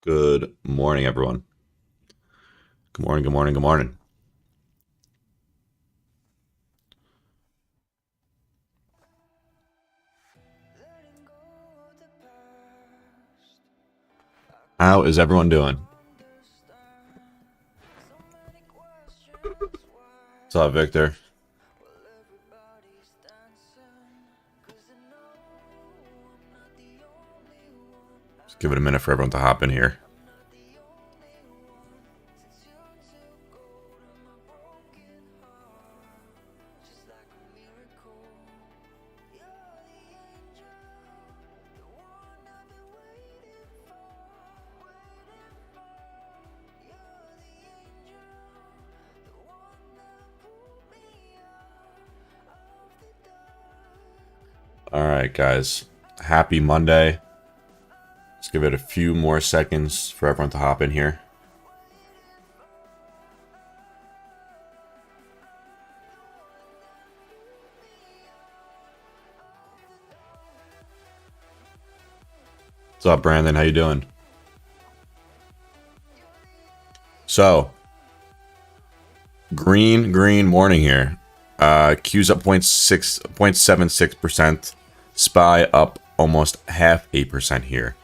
Good morning, everyone. Good morning, good morning, good morning. How is everyone doing? What's up, Victor? Just give it a minute for everyone to hop in here. All right, guys. Happy Monday. Let's give it a few more seconds for everyone to hop in here. What's up, Brandon? How you doing? So, green morning here. Q's up 0.76%. SPY up almost half a percent here.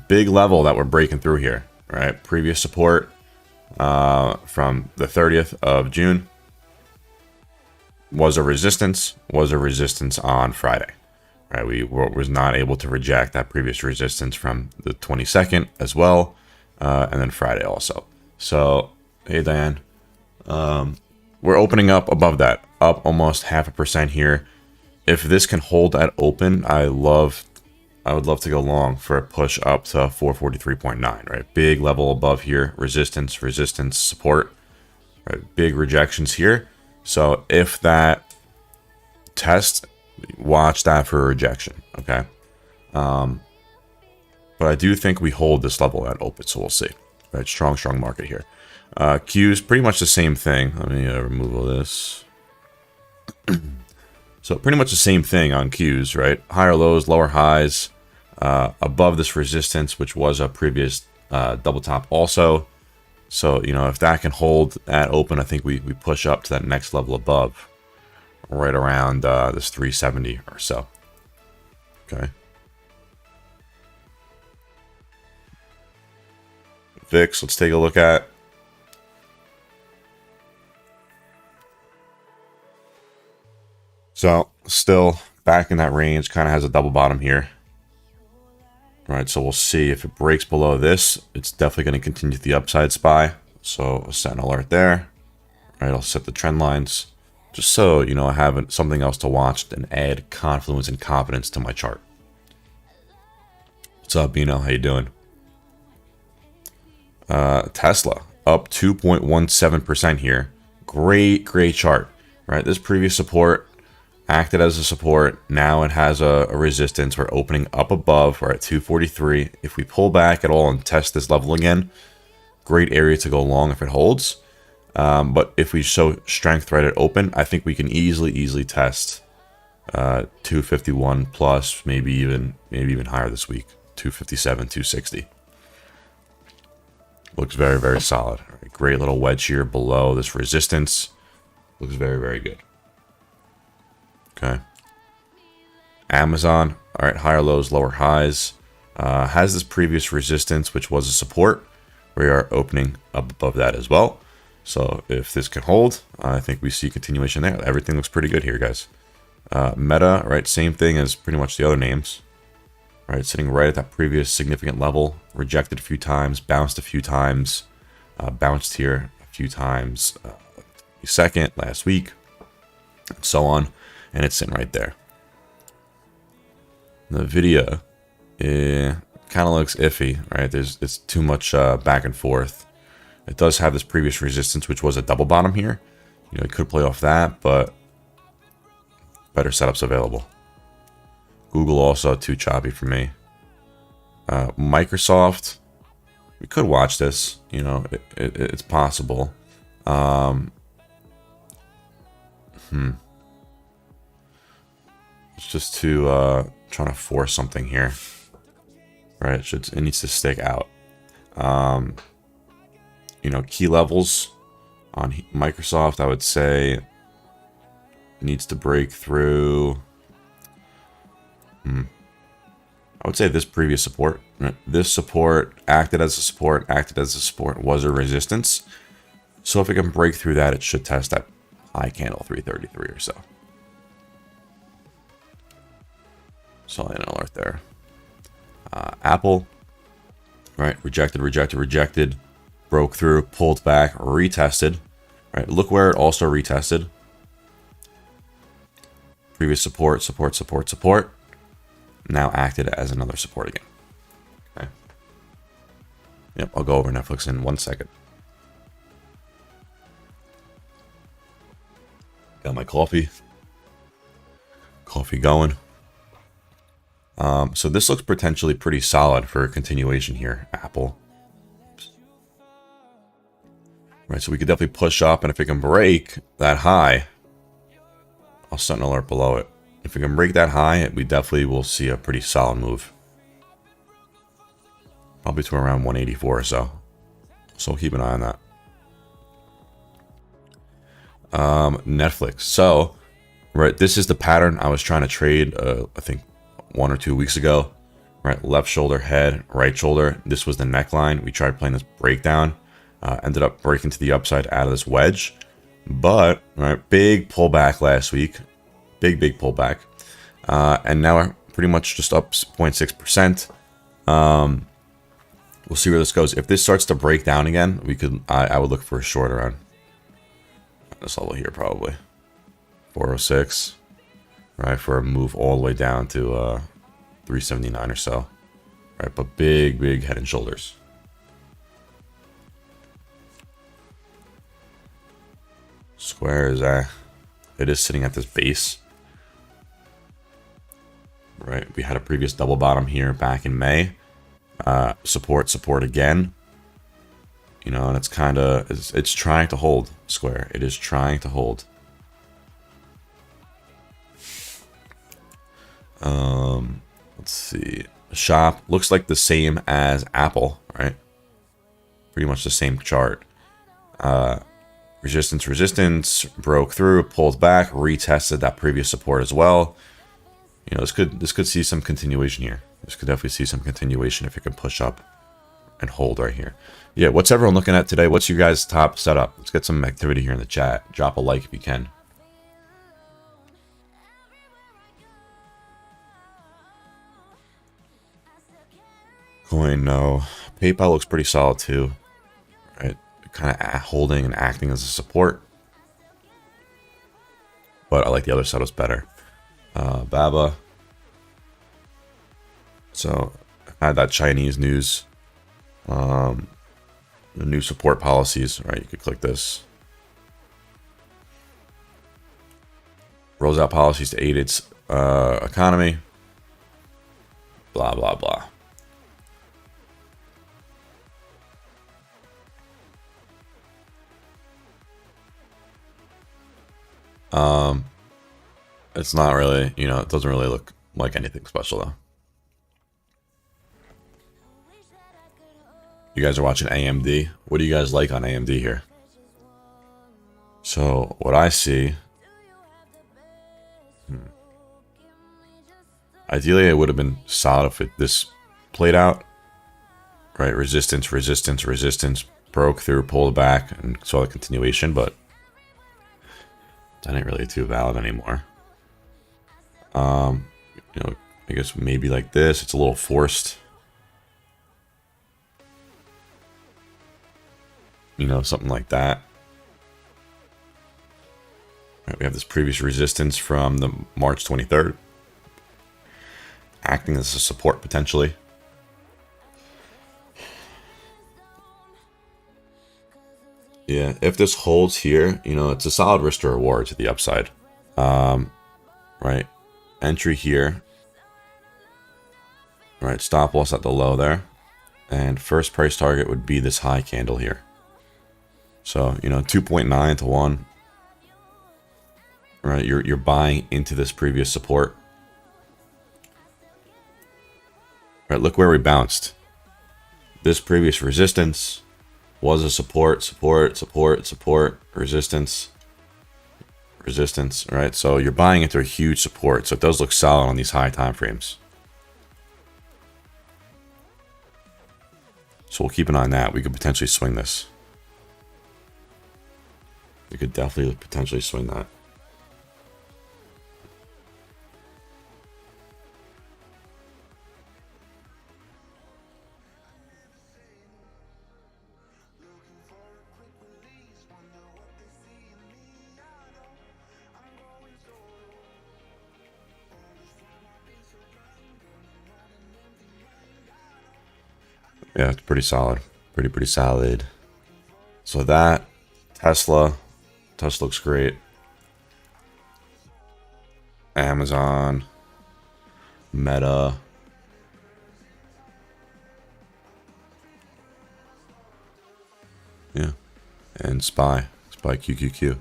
Big level that we're breaking through here, right? Previous support from the 30th of June was a resistance on Friday, right? We was not able to reject that previous resistance from the 22nd as well, and then Friday also. So, hey, Diane. We're opening up above that, up almost half a percent here. If this can hold at open, I would love to go long for a push up to 443.9, right? Big level above here, resistance, support, right? Big rejections here. So if that test, watch that for a rejection, okay? But I do think we hold this level at open, so we'll see. Right, strong market here. Q's pretty much the same thing. Let me remove all this. So pretty much the same thing on Q's, right? Higher lows, lower highs, above this resistance, which was a previous double top also. So, you know, if that can hold at open, I think we push up to that next level above, right around this 370 or so. Okay. VIX, let's take a look at. So, still back in that range, kind of has a double bottom here. All right, so we'll see if it breaks below this. It's definitely going to continue to the upside SPY. So, set an alert there. All right, I'll set the trend lines just so, you know, I have something else to watch and add confluence and confidence to my chart. What's up, Bino? How you doing? Tesla up 2.17% here. Great chart, right? This previous support acted as a support. Now it has a resistance. We're opening up above. We're at 243. If we pull back at all and test this level again, great area to go long if it holds. But if we show strength right at open, I think we can easily test 251 plus, maybe even higher this week. 257, 260. Looks very solid. Right, great little wedge here below this resistance. Looks very good. Okay. Amazon, all right, higher lows, lower highs. Has this previous resistance, which was a support. We are opening up above that as well. So if this can hold, I think we see continuation there. Everything looks pretty good here, guys. Meta, right, same thing as pretty much the other names. Right, sitting right at that previous significant level, rejected a few times, bounced a few times, bounced here a few times, second, last week, and so on, and it's sitting right there. The video, kind of looks iffy, right? It's too much back and forth. It does have this previous resistance, which was a double bottom here. You know, it could play off that, but better setups available. Google also too choppy for me. Microsoft, we could watch this. You know, it's possible. It's just too trying to force something here. Right? It needs to stick out. You know, key levels on Microsoft, I would say needs to break through. I would say this previous support. Right? This support acted as a support, was a resistance. So if it can break through that, it should test that high candle 333 or so. Solid alert there. Apple, right? Rejected. Broke through, pulled back, retested. Right? Look where it also retested. Previous support. Now acted as another support again. Okay. Yep, I'll go over Netflix in 1 second. Got my coffee. Coffee going. So this looks potentially pretty solid for a continuation here, Apple. Oops. Right, so we could definitely push up, and if it can break that high, I'll set an alert below it. If we can break that high, we definitely will see a pretty solid move. Probably to around 184 or so. So keep an eye on that. Netflix. So, right, this is the pattern I was trying to trade, I think 1 or 2 weeks ago. Right, left shoulder, head, right shoulder. This was the neckline. We tried playing this breakdown. Ended up breaking to the upside out of this wedge. But, right, big pullback last week. Big pullback. And now we're pretty much just up 0.6%. We'll see where this goes. If this starts to break down again, I would look for a short around this level here, probably 406, right, for a move all the way down to 379 or so, right? But big head and shoulders. Square is it is sitting at this base, right? We had a previous double bottom here back in May. Support again. You know, and it's kind of, it's trying to hold, Square. It is trying to hold. Let's see. Shop looks like the same as Apple, right? Pretty much the same chart. Resistance, broke through, pulled back, retested that previous support as well. You know, this could see some continuation here. This could definitely see some continuation if it can push up and hold right here. Yeah, what's everyone looking at today? What's your guys' top setup? Let's get some activity here in the chat. Drop a like if you can. Coin, no. PayPal looks pretty solid too. Right, kind of holding and acting as a support. But I like the other setups better. Baba. So I had that Chinese news. The new support policies, right? You could click this. Rolls out policies to aid its economy. Blah, blah, blah. It's not really, you know, it doesn't really look like anything special though. You guys are watching AMD. What do you guys like on AMD here? So what I see, ideally it would have been solid if this played out, right? Resistance, broke through, pulled back, and saw the continuation, but that ain't really too valid anymore. You know, I guess maybe like this. It's a little forced. You know, something like that. Right, we have this previous resistance from the March 23rd. Acting as a support potentially. Yeah, if this holds here, you know, it's a solid risk to reward to the upside. Right, entry here. Right, stop loss at the low there. And first price target would be this high candle here. So, you know, 2.9 to 1. Right, you're buying into this previous support. Right, look where we bounced. this previous resistance was a support, resistance, right? So you're buying into a huge support. So it does look solid on these high time frames. So we'll keep an eye on that. We could potentially swing this. We could definitely potentially swing that. Yeah, it's pretty solid. Pretty solid. So that, Tesla looks great. Amazon, Meta. Yeah. And SPY QQQ.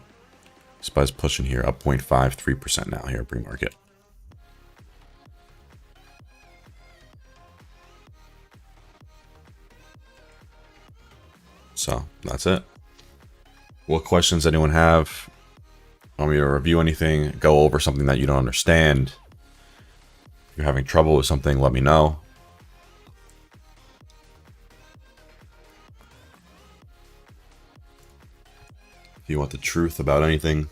SPY's pushing here, up 0.53% now here pre-market. So that's it. What questions anyone have? Want me to review anything? Go over something that you don't understand? If you're having trouble with something, let me know. If you want the truth about anything,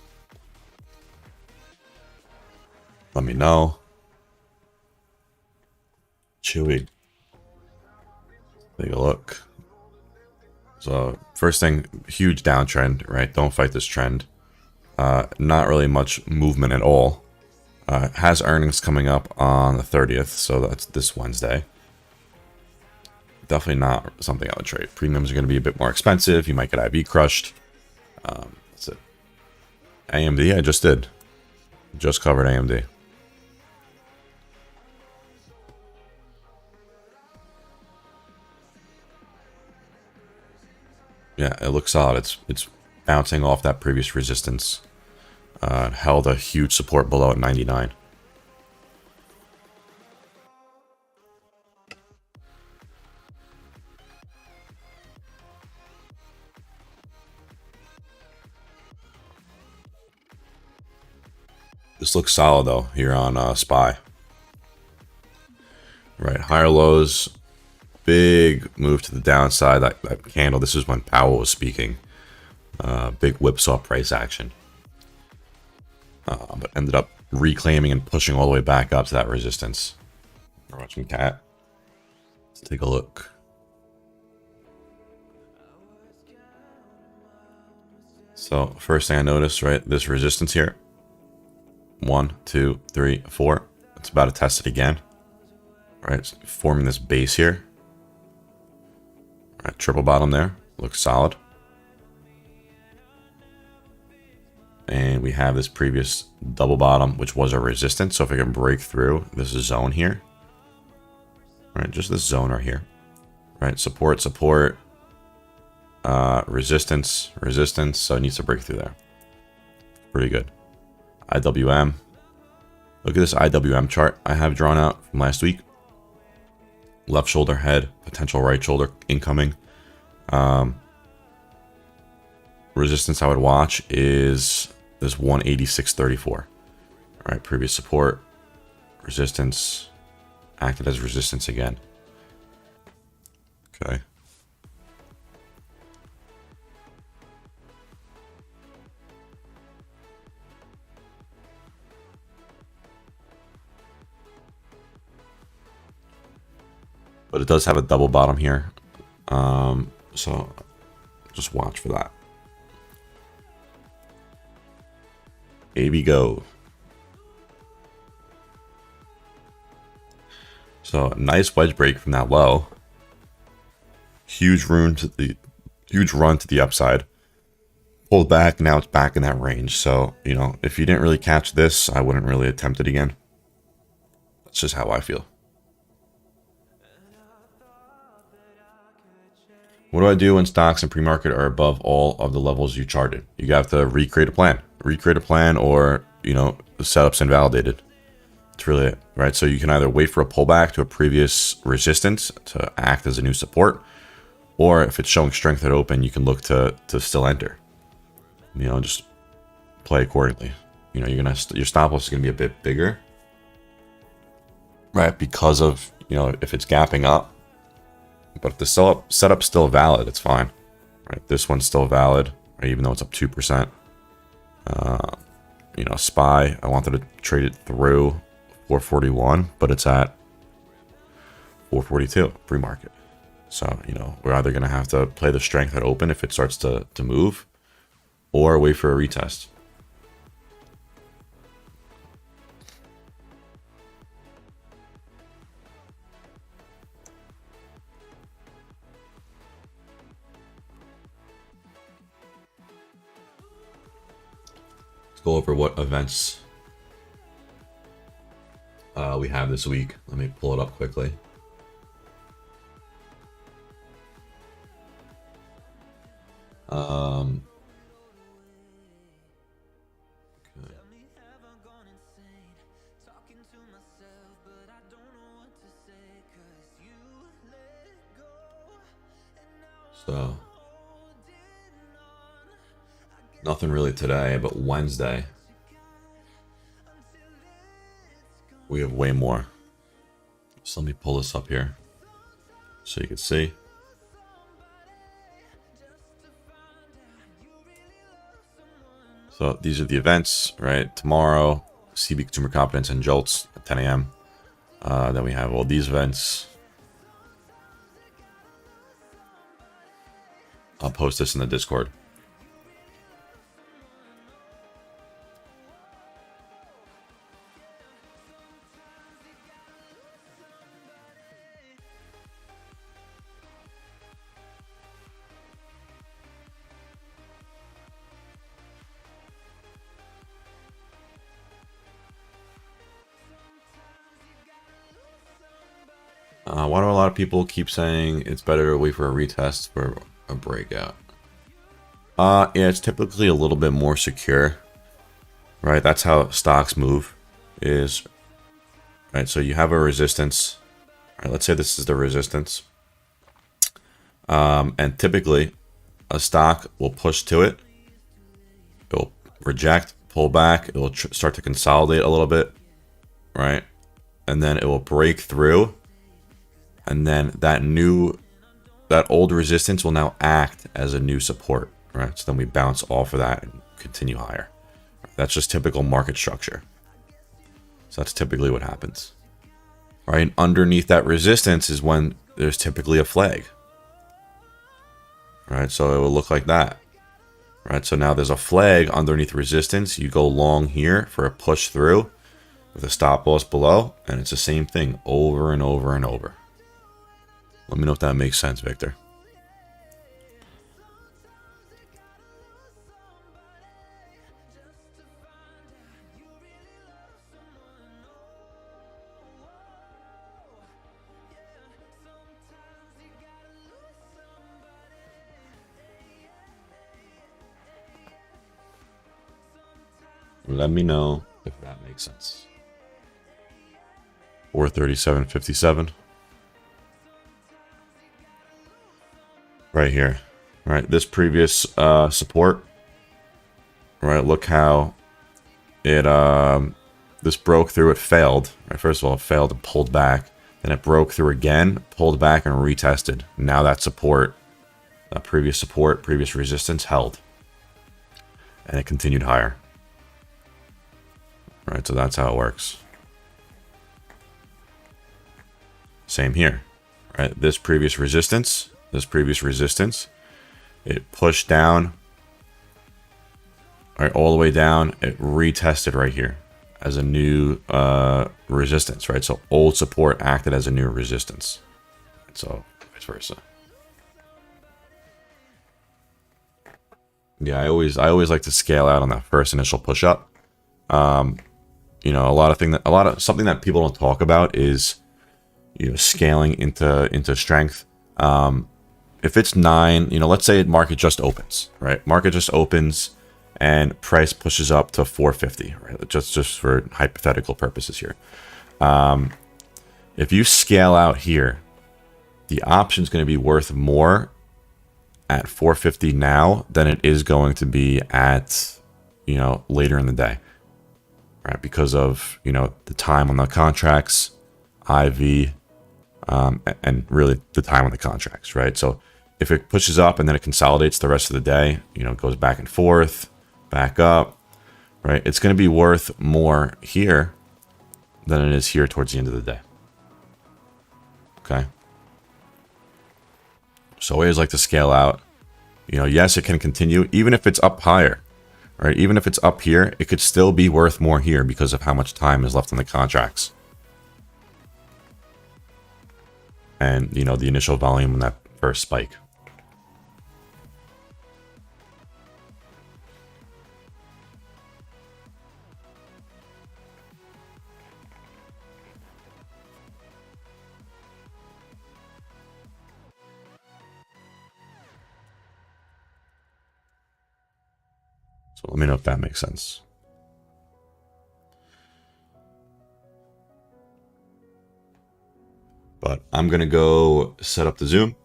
let me know. Chewy. Take a look. So first thing, huge downtrend, right? Don't fight this trend. Not really much movement at all. Has earnings coming up on the 30th, so that's this Wednesday. Definitely not something I would trade. Premiums are going to be a bit more expensive. You might get IB crushed. That's it. AMD, I just did. Just covered AMD. Yeah, it looks solid. It's bouncing off that previous resistance. Held a huge support below at 99. This looks solid though here on SPY. Right, higher lows. Big move to the downside. That candle, this is when Powell was speaking. Big whipsaw price action. But ended up reclaiming and pushing all the way back up to that resistance. We're watching cat. Let's take a look. So first thing I noticed, right, this resistance here. 1, 2, 3, 4. It's about to test it again. Right, it's forming this base here. Right, triple bottom there. Looks solid. And we have this previous double bottom, which was a resistance. So if I can break through this zone here, right, just this zone right here, right, support, resistance, so it needs to break through there. Pretty good. IWM. Look at this IWM chart I have drawn out from last week. Left shoulder head, potential right shoulder incoming. Resistance I would watch is this 186.34. All right, previous support, resistance, acted as resistance again. Okay. But it does have a double bottom here. So just watch for that. AB go. So nice wedge break from that low. Huge run to the upside. Pulled back, now it's back in that range. So, you know, if you didn't really catch this, I wouldn't really attempt it again. That's just how I feel. What do I do when stocks and pre-market are above all of the levels you charted? You have to recreate a plan. Recreate a plan, or, you know, the setup's invalidated. It's really it, right? So you can either wait for a pullback to a previous resistance to act as a new support, Or if it's showing strength at open, you can look to still enter. You know, just play accordingly. You know, your stop loss is gonna be a bit bigger, right? Because of, you know, if it's gapping up. But if the setup's still valid, it's fine. Right? This one's still valid, right? Even though it's up 2%. You know, SPY, I wanted to trade it through 441, but it's at 442 pre-market. So, you know, we're either going to have to play the strength at open if it starts to move, or wait for a retest. Let's go over what events we have this week. Let me pull it up quickly. So, nothing really today, but Wednesday, we have way more. So let me pull this up here so you can see. So these are the events, right? Tomorrow, CB Consumer Confidence and Jolts at 10 a.m. Then we have all these events. I'll post this in the Discord. Why do a lot of people keep saying it's better to wait for a retest for a breakout? Yeah, it's typically a little bit more secure, right? That's how stocks move, is, right? So you have a resistance, right? Let's say this is the resistance. And typically a stock will push to it. It will reject, pull back. It will start to consolidate a little bit, right? And then it will break through. And then that old resistance will now act as a new support, right? So then we bounce off of that and continue higher. That's just typical market structure. So that's typically what happens. Right? And underneath that resistance is when there's typically a flag. Right? So it will look like that. Right? So now there's a flag underneath resistance. You go long here for a push through with a stop loss below, and it's the same thing over and over and over. Let me know if that makes sense, Victor. Let me know if that makes sense. 437.57. Right here, right? This previous support, right? Look how it this broke through. It failed. Right? First of all, it failed and pulled back. Then it broke through again, pulled back and retested. Now that support, that previous support, previous resistance held, and it continued higher. Right, so that's how it works. Same here, right? This previous resistance, it pushed down, right, all the way down. It retested right here as a new resistance, right? So old support acted as a new resistance. So vice versa. Yeah, I always like to scale out on that first initial push up. You know, something that people don't talk about is, you know, scaling into strength. If it's 9, you know, let's say market just opens, right? Market just opens and price pushes up to 450, right? Just for hypothetical purposes here. If you scale out here, the option's going to be worth more at 450 now than it is going to be at, later in the day, right? Because of, the time on the contracts, IV, and really the time on the contracts, right? So if it pushes up and then it consolidates the rest of the day, goes back and forth, back up, right? It's going to be worth more here than it is here towards the end of the day. Okay. So I always like to scale out. Yes, it can continue, even if it's up higher, right? Even if it's up here, it could still be worth more here because of how much time is left on the contracts. And, the initial volume in that first spike. So let me know if that makes sense. But I'm going to go set up the Zoom.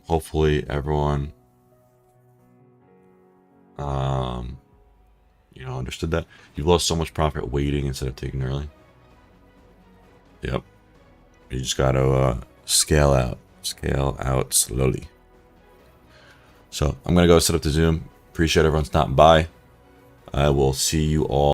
Hopefully everyone, understood that. You've lost so much profit waiting instead of taking early. Yep. You just got to scale out slowly. So I'm going to go set up the Zoom. Appreciate everyone stopping by. I will see you all.